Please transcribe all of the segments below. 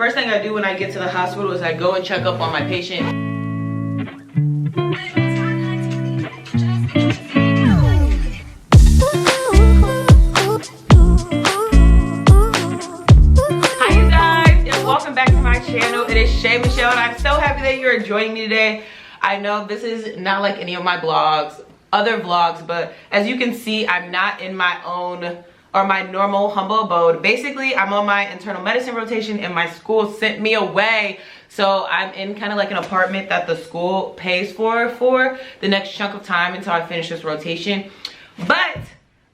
First thing I do when I get to the hospital is I go and check up on my patient. Hi you guys, and welcome back to my channel. It is Shay Michelle, and I'm so happy that you're joining me today. I know this is not like any of my other vlogs, but as you can see, I'm not in my own or my normal humble abode. Basically, I'm on my internal medicine rotation and my school sent me away. So I'm in kind of like an apartment that the school pays for the next chunk of time until I finish this rotation. But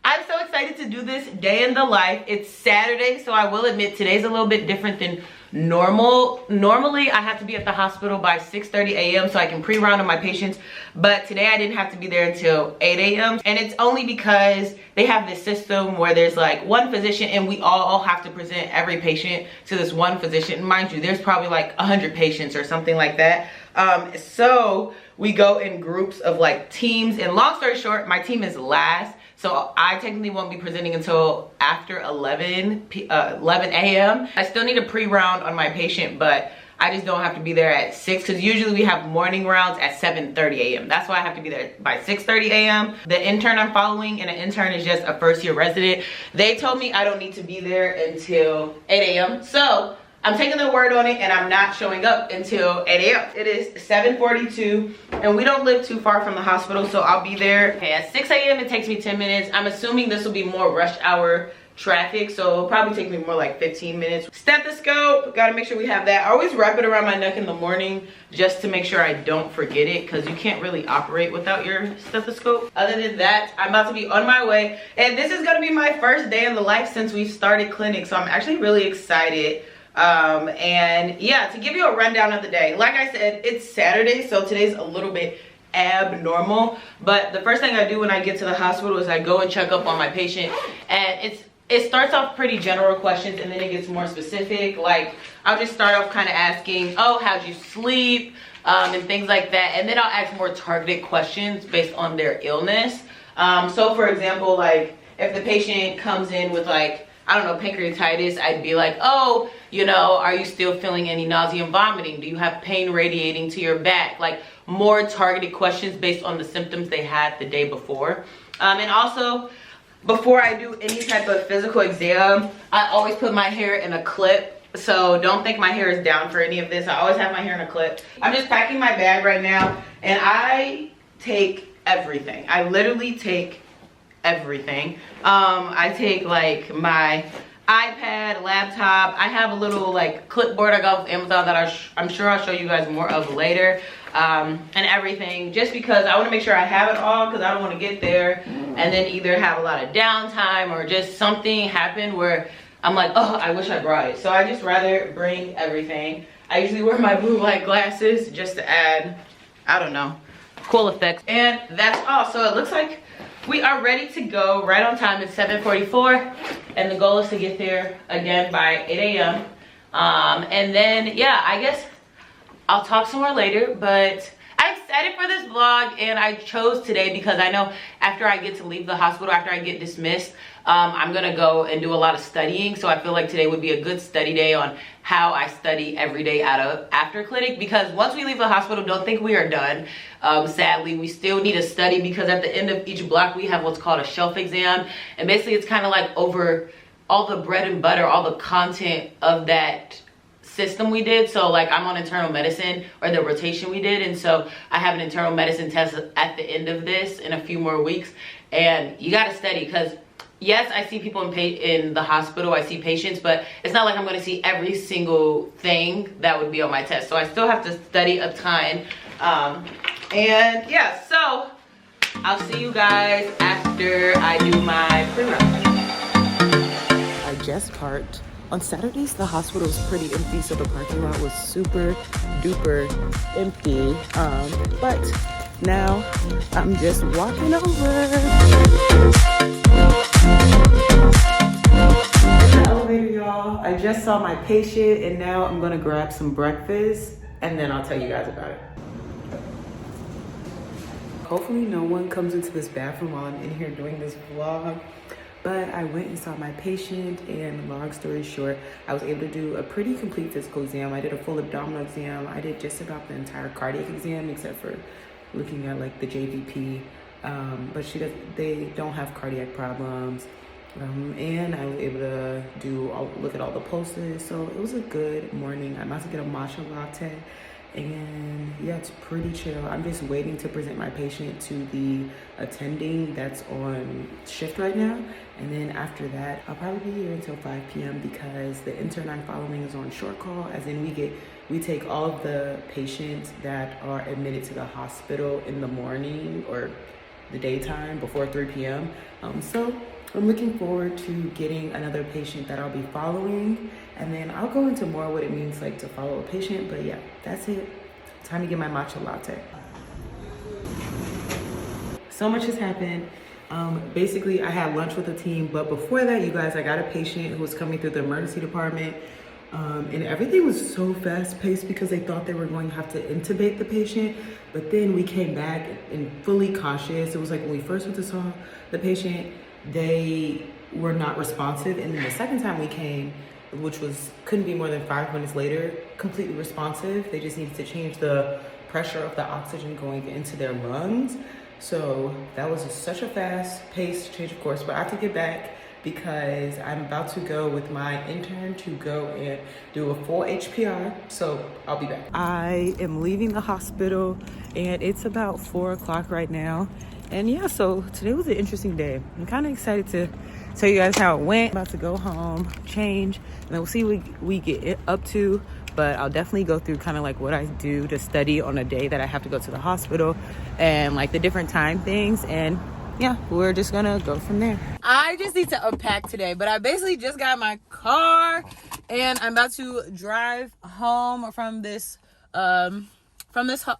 I'm so excited to do this day in the life. It's Saturday, so I will admit today's a little bit different than normal. Normally, I have to be at the hospital by 6:30 a.m. so I can pre-round on my patients. But today I didn't have to be there until 8 a.m. And it's only because they have this system where there's like one physician and we all have to present every patient to this one physician. Mind you, there's probably like 100 patients or something like that. So we go in groups of like teams, and long story short, my team is last. So I technically won't be presenting until after 11 a.m. I still need a pre-round on my patient, but I just don't have to be there at 6 because usually we have morning rounds at 7:30 a.m. That's why I have to be there by 6:30 a.m. The intern I'm following, and an intern is just a first-year resident, they told me I don't need to be there until 8 a.m. So I'm taking their word on it, and I'm not showing up until 8 a.m. It is 7:42, and we don't live too far from the hospital, so I'll be there. Okay, at 6 a.m. it takes me 10 minutes. I'm assuming this will be more rush hour traffic, so it'll probably take me more like 15 minutes. Stethoscope, gotta make sure we have that. I always wrap it around my neck in the morning just to make sure I don't forget it, because you can't really operate without your stethoscope. Other than that, I'm about to be on my way, and this is gonna be my first day in the life since we've started clinic, so I'm actually really excited. And yeah, to give you a rundown of the day, like I said, it's Saturday, so today's a little bit abnormal, but the first thing I do when I get to the hospital is I go and check up on my patient, and it starts off pretty general questions, and then it gets more specific. Like I'll just start off kind of asking, oh, how'd you sleep, and things like that, and then I'll ask more targeted questions based on their illness. So for example, like if the patient comes in with like, I don't know, pancreatitis, I'd be like, oh, you know, are you still feeling any nausea and vomiting? Do you have pain radiating to your back? Like more targeted questions based on the symptoms they had the day before. And also, before I do any type of physical exam, I always put my hair in a clip. So don't think my hair is down for any of this. I always have my hair in a clip. I'm just packing my bag right now, and I take everything. I literally take everything. I take like my iPad, laptop. I have a little like clipboard I got off Amazon that I'm sure I'll show you guys more of later, and everything, just because I want to make sure I have it all, because I don't want to get there and then either have a lot of downtime or just something happen where I'm like, oh, I wish I brought it. So I just rather bring everything. I usually wear my blue light glasses just to add, I don't know, cool effects. And that's all. So it looks like we are ready to go right on time. It's 7:44, and the goal is to get there again by 8 a.m. And then, yeah, I guess I'll talk some more later, but I'm excited for this vlog, and I chose today because I know after I get to leave the hospital, after I get dismissed, I'm gonna go and do a lot of studying. So I feel like today would be a good study day on how I study every day after clinic, because once we leave the hospital, don't think we are done. Sadly, we still need to study, because at the end of each block we have what's called a shelf exam, and basically it's kind of like over all the bread and butter, all the content of that system we did. So like I'm on internal medicine, or the rotation we did, and so I have an internal medicine test at the end of this in a few more weeks, and you got to study, because yes, I see people in the hospital, I see patients, but it's not like I'm going to see every single thing that would be on my test. So I still have to study a ton. And yeah, so I'll see you guys after I do my pre-run. I just parked. On Saturdays, the hospital was pretty empty, so the parking lot was super duper empty. But now I'm just walking over. In the elevator, y'all, I just saw my patient, and now I'm gonna grab some breakfast, and then I'll tell you guys about it. Hopefully no one comes into this bathroom while I'm in here doing this vlog. But I went and saw my patient, and long story short, I was able to do a pretty complete physical exam. I did a full abdominal exam. I did just about the entire cardiac exam except for looking at like the JVP. But they don't have cardiac problems. And I was able to look at all the pulses. So it was a good morning. I'm about to get a matcha latte. And yeah, it's pretty chill. I'm just waiting to present my patient to the attending that's on shift right now. And then after that, I'll probably be here until 5 p.m. because the intern I'm following is on short call, as in we take all of the patients that are admitted to the hospital in the morning or the daytime before 3 p.m. So I'm looking forward to getting another patient that I'll be following, and then I'll go into more what it means like to follow a patient. But yeah, that's it. Time to get my matcha latte. So much has happened. Basically, I had lunch with the team, but before that, you guys, I got a patient who was coming through the emergency department, and everything was so fast-paced because they thought they were going to have to intubate the patient, but then we came back and fully conscious. It was like when we first went to saw the patient, they were not responsive, and then the second time we came, which couldn't be more than 5 minutes later, completely responsive. They just needed to change the pressure of the oxygen going into their lungs. So that was such a fast-paced change of course, but I have to get back because I'm about to go with my intern to go and do a full HPR, so I'll be back. I am leaving the hospital, and it's about 4 o'clock right now. And yeah, so today was an interesting day. I'm kind of excited to tell you guys how it went. I'm about to go home, change, and then we'll see what we get up to. But I'll definitely go through kind of like what I do to study on a day that I have to go to the hospital and like the different time things. And yeah, we're just gonna go from there. I just need to unpack today, but I basically just got my car and I'm about to drive home from this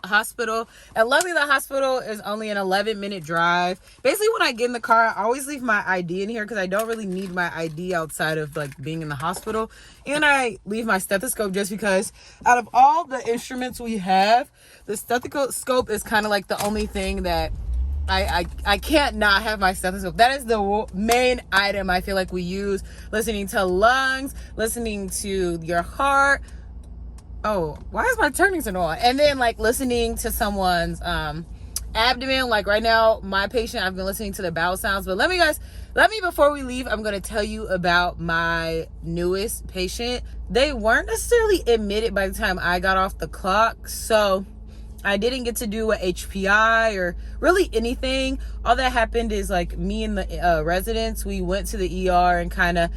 hospital. And luckily the hospital is only an 11-minute drive. Basically when I get in the car, I always leave my ID in here because I don't really need my ID outside of like being in the hospital. And I leave my stethoscope just because out of all the instruments we have, the stethoscope is kind of like the only thing that I can't not have my stethoscope. That is the main item I feel like we use. Listening to lungs, listening to your heart. Oh, why is my turning signal on? And then like listening to someone's abdomen. Like right now, my patient, I've been listening to the bowel sounds. But let me before we leave, I'm going to tell you about my newest patient. They weren't necessarily admitted by the time I got off the clock. So I didn't get to do a HPI or really anything. All that happened is like me and the residents, we went to the ER and kind of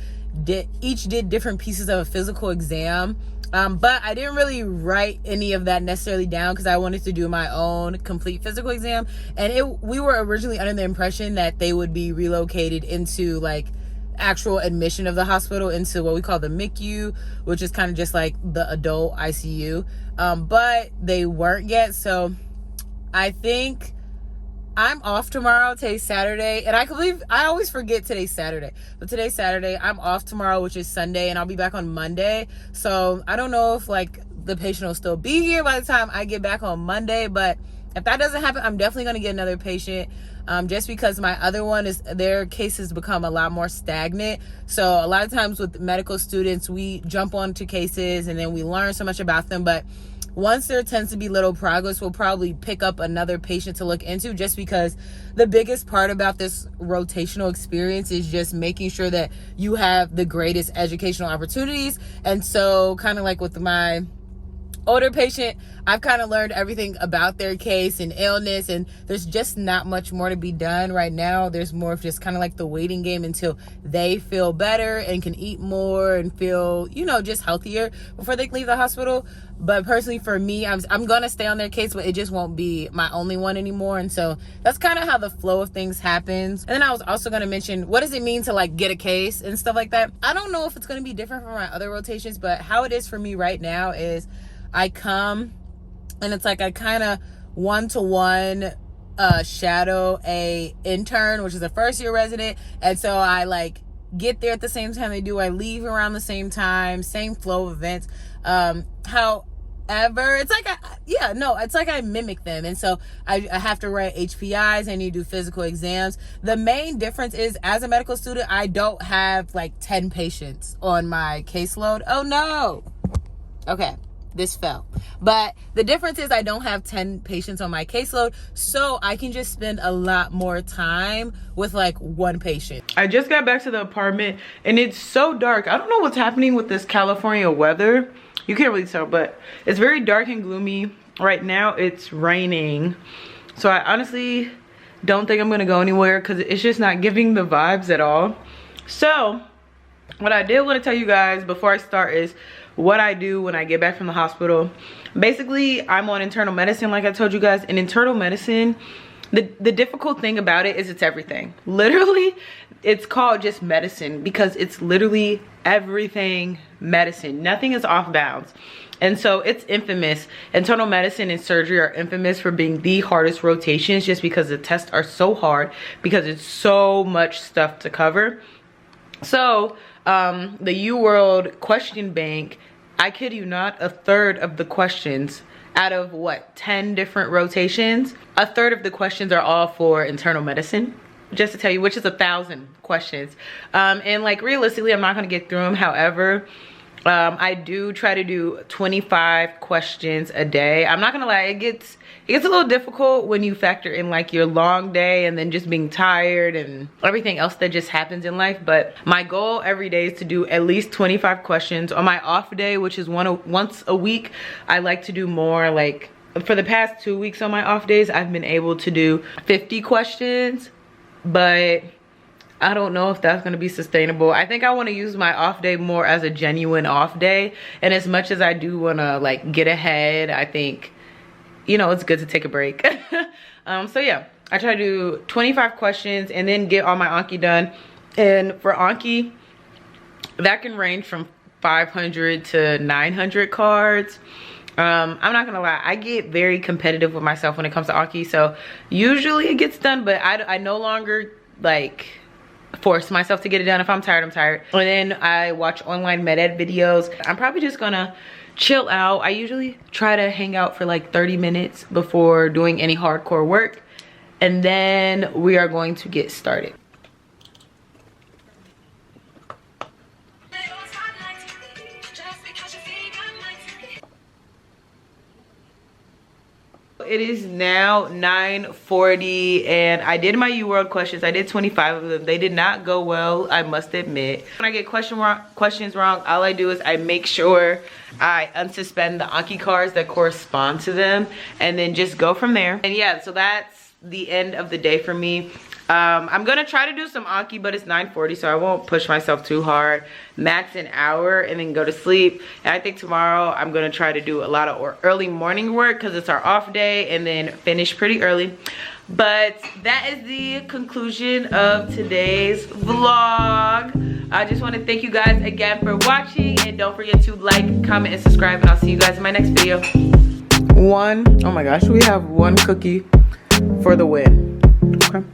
did different pieces of a physical exam. But I didn't really write any of that necessarily down because I wanted to do my own complete physical exam. And we were originally under the impression that they would be relocated into like actual admission of the hospital into what we call the MICU, which is kind of just like the adult ICU. But they weren't yet. So I think I'm off tomorrow. Today's Saturday. And I always forget today's Saturday. But today's Saturday. I'm off tomorrow, which is Sunday. And I'll be back on Monday. So I don't know if like the patient will still be here by the time I get back on Monday. But if that doesn't happen, I'm definitely going to get another patient. Just because my other one their cases become a lot more stagnant. So a lot of times with medical students, we jump onto cases and then we learn so much about them. But once there tends to be little progress, we'll probably pick up another patient to look into, just because the biggest part about this rotational experience is just making sure that you have the greatest educational opportunities. And so kind of like with my older patient, I've kind of learned everything about their case and illness, and there's just not much more to be done right now. There's more of just kind of like the waiting game until they feel better and can eat more and feel, just healthier before they leave the hospital. But personally for me, I'm going to stay on their case, but it just won't be my only one anymore. And so that's kind of how the flow of things happens. And then I was also going to mention, what does it mean to like get a case and stuff like that? I don't know if it's going to be different from my other rotations, but how it is for me right now is I come and it's like I kind of one-to-one shadow a intern, which is a first year resident. And so I like get there at the same time they do. I leave around the same time, same flow of events. However, it's like, yeah, no, it's like I mimic them. And so I have to write HPIs. I need to do physical exams. The main difference is, as a medical student, I don't have like 10 patients on my caseload. Oh no. Okay, this fell. But the difference is I don't have 10 patients on my caseload, so I can just spend a lot more time with like one patient. I just got back to the apartment and it's so dark. I don't know what's happening with this California weather. You can't really tell, but it's very dark and gloomy. Right now it's raining. So I honestly don't think I'm gonna go anywhere because it's just not giving the vibes at all. So what I did want to tell you guys before I start is what I do when I get back from the hospital. Basically, I'm on internal medicine, like I told you guys. In internal medicine, the difficult thing about it is it's everything. Literally, it's called just medicine because it's literally everything medicine. Nothing is off bounds. And so it's infamous. Internal medicine and surgery are infamous for being the hardest rotations just because the tests are so hard, because it's so much stuff to cover. So the UWorld question bank, I kid you not, a third of the questions out of what, 10 different rotations, a third of the questions are all for internal medicine, just to tell you, which is 1,000 questions. And like realistically, I'm not gonna get through them. However, I do try to do 25 questions a day. I'm not gonna lie, it gets a little difficult when you factor in like your long day and then just being tired and everything else that just happens in life. But my goal every day is to do at least 25 questions. On my off day, which is once a week, I like to do more. Like for the past 2 weeks on my off days, I've been able to do 50 questions, but I don't know if that's gonna be sustainable. I think I wanna use my off day more as a genuine off day. And as much as I do wanna like get ahead, I think, you know, it's good to take a break. So yeah, I try to do 25 questions and then get all my Anki done. And for Anki, that can range from 500 to 900 cards. I'm not gonna lie, I get very competitive with myself when it comes to Anki. So usually it gets done, but I no longer like force myself to get it done. If I'm tired, I'm tired. And then I watch online med ed videos. I'm probably just gonna chill out. I usually try to hang out for like 30 minutes before doing any hardcore work. And then we are going to get started. It is now 9:40 and I did my UWorld questions. I did 25 of them. They did not go well, I must admit. When I get questions wrong, all I do is I make sure I unsuspend the Anki cards that correspond to them and then just go from there. And yeah, so that's the end of the day for me. I'm gonna try to do some Anki, but it's 9:40, so I won't push myself too hard. Max an hour and then go to sleep. And I think tomorrow I'm gonna try to do a lot of early morning work because it's our off day, and then finish pretty early. But that is the conclusion of today's vlog. I just want to thank you guys again for watching, and don't forget to like, comment, and subscribe, and I'll see you guys in my next video. Oh my gosh, we have one cookie for the win. Okay.